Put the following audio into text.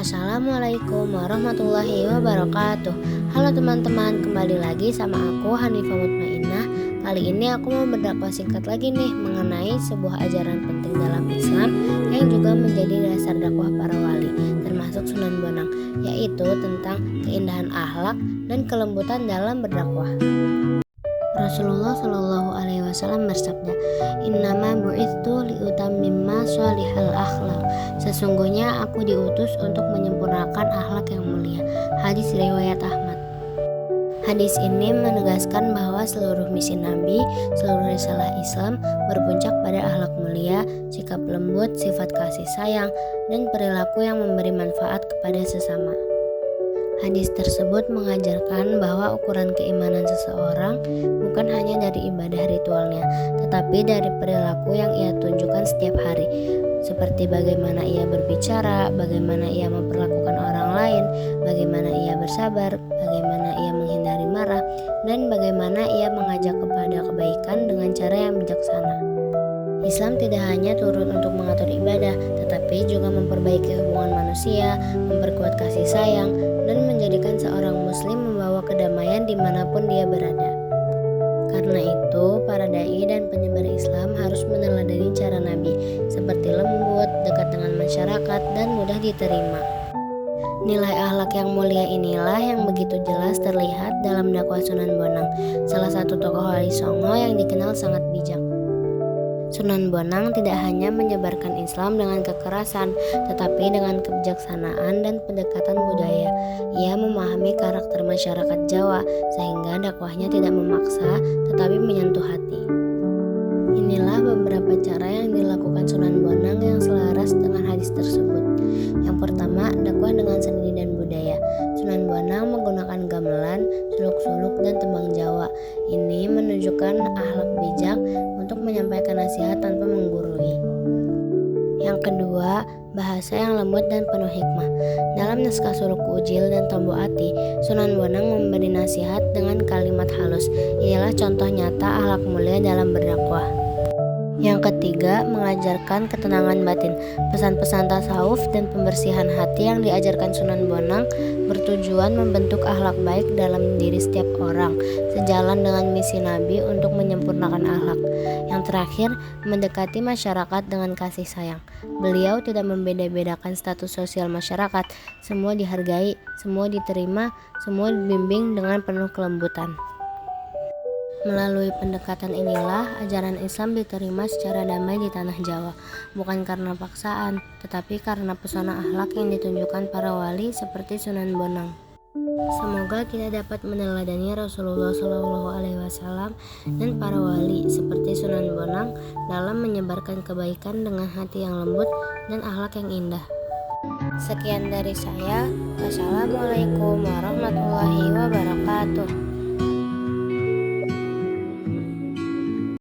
Assalamualaikum warahmatullahi wabarakatuh. Halo teman-teman, kembali lagi sama aku Hanifah Mutmainnah. Kali ini aku mau berdakwah singkat lagi nih mengenai sebuah ajaran penting dalam Islam yang juga menjadi dasar dakwah para wali, termasuk Sunan Bonang, yaitu tentang keindahan akhlak dan kelembutan dalam berdakwah. Rasulullah Shallallahu Alaihi Wasallam bersabda, "Innama bu'itsu liutammimma sholihal akhlak." Sesungguhnya aku diutus untuk menyempurnakan akhlak yang mulia. Hadis riwayat Ahmad. Hadis ini menegaskan bahwa seluruh misi Nabi, seluruh risalah Islam berpuncak pada akhlak mulia, sikap lembut, sifat kasih sayang, dan perilaku yang memberi manfaat kepada sesama. Hadis tersebut mengajarkan bahwa ukuran keimanan seseorang bukan hanya dari ibadah ritualnya, tetapi dari perilaku yang ia tunjukkan setiap hari, seperti bagaimana ia berbicara, bagaimana ia memperlakukan orang lain, bagaimana ia bersabar, bagaimana ia menghindari marah, dan bagaimana ia mengajak kepada kebaikan dengan cara yang bijaksana. Islam tidak hanya turun untuk mengatur ibadah, tetapi juga memperbaiki hubungan manusia, memperkuat kasih sayang, dan menjadikan seorang muslim membawa kedamaian dimanapun dia berada. Karena itu, para dai dan penyebar Islam harus meneladani cara Nabi, seperti lembut, dekat dengan masyarakat, dan mudah diterima. Nilai akhlak yang mulia inilah yang begitu jelas terlihat dalam dakwah Sunan Bonang, salah satu tokoh Wali Songo yang dikenal sangat bijak. Sunan Bonang tidak hanya menyebarkan Islam dengan kekerasan, tetapi dengan kebijaksanaan dan pendekatan budaya. Ia memahami karakter masyarakat Jawa, sehingga dakwahnya tidak memaksa, tetapi menyentuh hati. Inilah beberapa cara yang dilakukan Sunan Bonang yang selaras dengan hadis tersebut. Yang pertama, dakwah dengan seni dan budaya. Sunan Bonang menggunakan gamelan, suluk-suluk, dan tembang Jawa. Ini menunjukkan akhlak bijak untuk menyampaikan nasihat tanpa menggurui. Yang kedua, bahasa yang lembut dan penuh hikmah. Dalam naskah Suluk Ujil dan Tombo Ati, Sunan Bonang memberi nasihat dengan kalimat halus. Inilah contoh nyata akhlak mulia dalam berdakwah. Yang ketiga, mengajarkan ketenangan batin. Pesan-pesan tasawuf dan pembersihan hati yang diajarkan Sunan Bonang bertujuan membentuk akhlak baik dalam diri setiap orang, sejalan dengan misi Nabi untuk menyempurnakan akhlak. Yang terakhir, mendekati masyarakat dengan kasih sayang. Beliau tidak membeda-bedakan status sosial masyarakat. Semua dihargai, semua diterima, semua dibimbing dengan penuh kelembutan. Melalui pendekatan inilah ajaran Islam diterima secara damai di tanah Jawa, bukan karena paksaan, tetapi karena pesona akhlak yang ditunjukkan para wali seperti Sunan Bonang. Semoga kita dapat meneladani Rasulullah Shallallahu Alaihi Wasallam dan para wali seperti Sunan Bonang dalam menyebarkan kebaikan dengan hati yang lembut dan akhlak yang indah. Sekian dari saya. Wassalamualaikum warahmatullahi wabarakatuh.